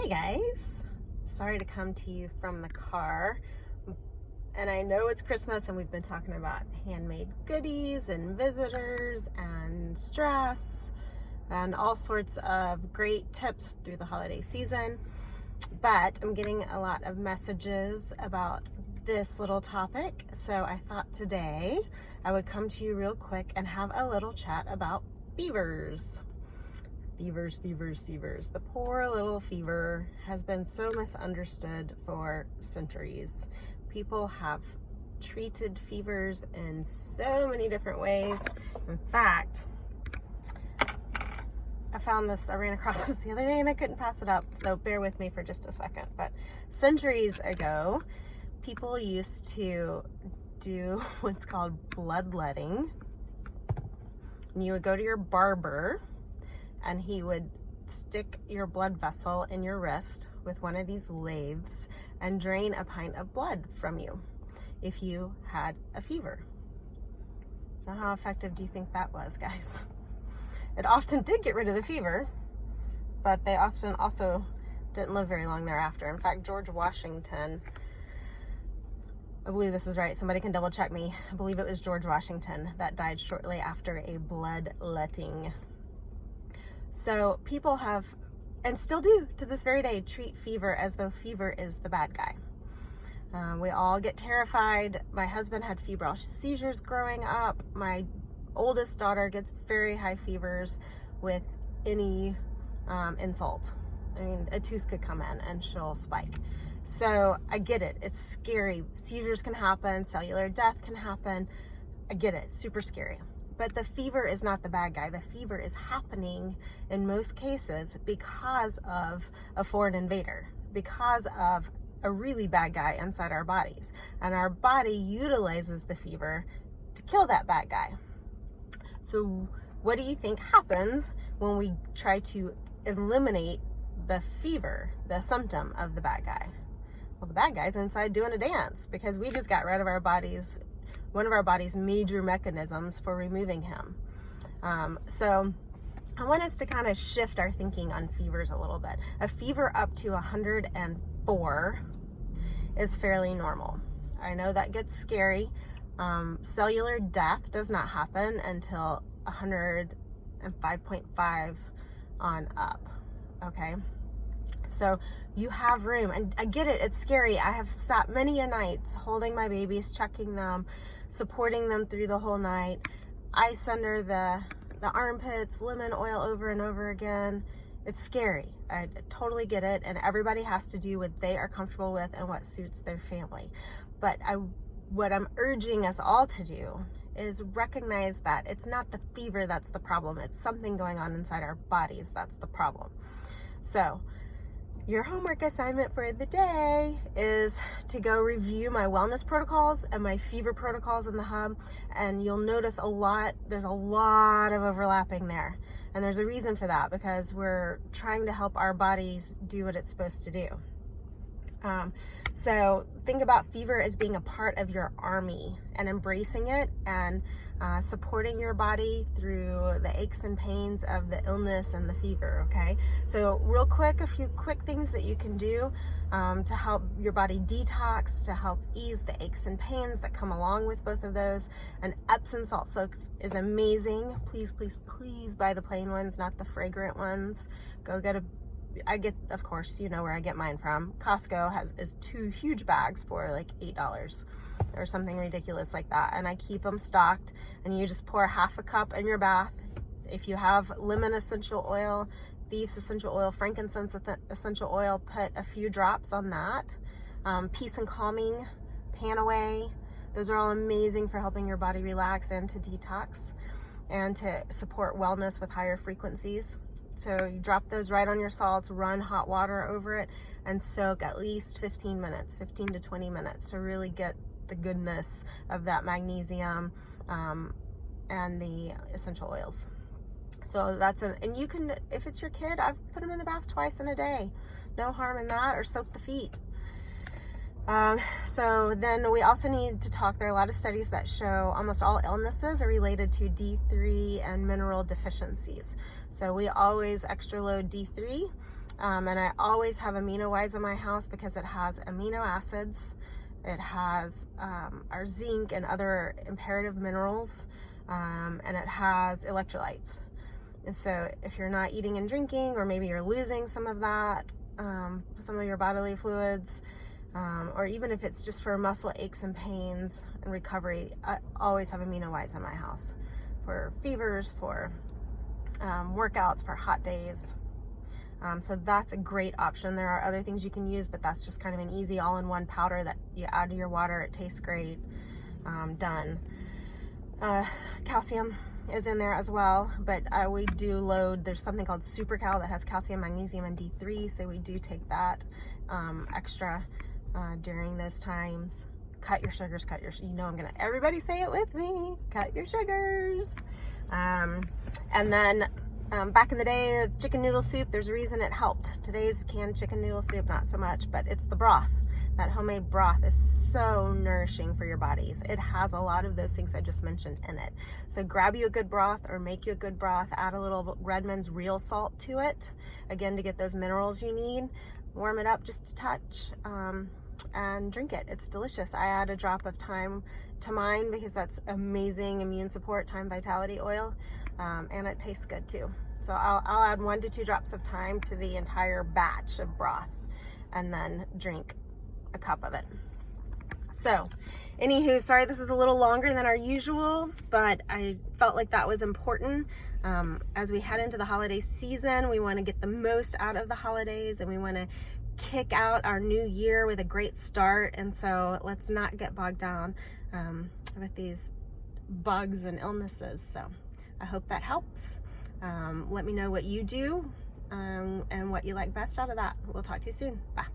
Hey guys, sorry to come to you from the car, and I know it's Christmas and we've been talking about handmade goodies and visitors and stress and all sorts of great tips through the holiday season, but I'm getting a lot of messages about this little topic, so I thought today I would come to you real quick and have a little chat about fevers. Fevers. The poor little fever has been so misunderstood for centuries. People have treated fevers in so many different ways. In fact, I ran across this the other day and I couldn't pass it up, so bear with me for just a second. But centuries ago, people used to do what's called bloodletting. And you would go to your barber and he would stick your blood vessel in your wrist with one of these lathes and drain a pint of blood from you if you had a fever. Now, how effective do you think that was, guys? It often did get rid of the fever, but they often also didn't live very long thereafter. In fact, George Washington, I believe this is right, somebody can double check me, I believe it was George Washington that died shortly after a bloodletting. So people have, and still do to this very day, treat fever as though fever is the bad guy. We all get terrified. My husband had febrile seizures growing up. My oldest daughter gets very high fevers with any insult. I mean, a tooth could come in and she'll spike. So I get it. It's scary. Seizures can happen. Cellular death can happen. I get it. Super scary. But the fever is not the bad guy. The fever is happening in most cases because of a foreign invader, because of a really bad guy inside our bodies. And our body utilizes the fever to kill that bad guy. So what do you think happens when we try to eliminate the fever, the symptom of the bad guy? Well, the bad guy's inside doing a dance because we just got rid of our bodies, one of our body's major mechanisms for removing him. So I want us to kind of shift our thinking on fevers a little bit. A fever up to 104 is fairly normal. I know that gets scary. Cellular death does not happen until 105.5 on up, okay? So you have room, and I get it, it's scary. I have sat many a nights holding my babies, checking them, supporting them through the whole night, ice under the armpits, lemon oil over and over again. It's scary. I totally get it, and everybody has to do what they are comfortable with and what suits their family. But what I'm urging us all to do is recognize that it's not the fever that's the problem. It's something going on inside our bodies that's the problem. So your homework assignment for the day is to go review my wellness protocols and my fever protocols in the hub, and you'll notice there's a lot of overlapping there. And there's a reason for that, because we're trying to help our bodies do what it's supposed to do. So think about fever as being a part of your army and embracing it and supporting your body through the aches and pains of the illness and the fever, okay? So real quick, a few quick things that you can do to help your body detox, to help ease the aches and pains that come along with both of those. And Epsom salt soaks is amazing. Please buy the plain ones, not the fragrant ones. Of course, you know where I get mine from. Costco is 2 huge bags for like $8 or something ridiculous like that. And I keep them stocked, and you just pour half a cup in your bath. If you have lemon essential oil, thieves essential oil, frankincense essential oil, put a few drops on that. Peace and calming, pan away. Those are all amazing for helping your body relax and to detox and to support wellness with higher frequencies. So you drop those right on your salts, run hot water over it, and soak at least 15 to 20 minutes to really get the goodness of that magnesium and the essential oils. So and you can, if it's your kid, I've put them in the bath twice in a day. No harm in that, or soak the feet. So then we also need to talk, there are a lot of studies that show almost all illnesses are related to D3 and mineral deficiencies. So we always extra load D3 And I always have amino wise in my house because it has amino acids, it has our zinc and other imperative minerals, and it has electrolytes. And so if you're not eating and drinking, or maybe you're losing some of that, some of your bodily fluids, or even if it's just for muscle aches and pains and recovery, I always have amino wise in my house for fevers, for workouts, for hot days. So that's a great option. There are other things you can use, but that's just kind of an easy all-in-one powder that you add to your water. It tastes great. Done. Calcium is in there as well, but we do load, there's something called Super Cal that has calcium, magnesium, and D3, so we do take that extra during those times. Cut your sugars, you know I'm gonna, everybody say it with me, cut your sugars. And then back in the day, chicken noodle soup, there's a reason it helped. Today's canned chicken noodle soup, not so much, but it's the broth. That homemade broth is so nourishing for your bodies. It has a lot of those things I just mentioned in it. So grab you a good broth, or make you a good broth, add a little Redmond's real salt to it, again, to get those minerals you need. Warm it up just a touch, and drink it. It's delicious. I add a drop of thyme to mine because that's amazing immune support, thyme vitality oil, and it tastes good too. So I'll add 1 to 2 drops of thyme to the entire batch of broth, and then drink a cup of it. So anywho, sorry this is a little longer than our usuals, but I felt like that was important. As we head into the holiday season, we want to get the most out of the holidays, and we want to kick out our new year with a great start. And so let's not get bogged down with these bugs and illnesses. So I hope that helps. Let me know what you do and what you like best out of that. We'll talk to you soon. Bye.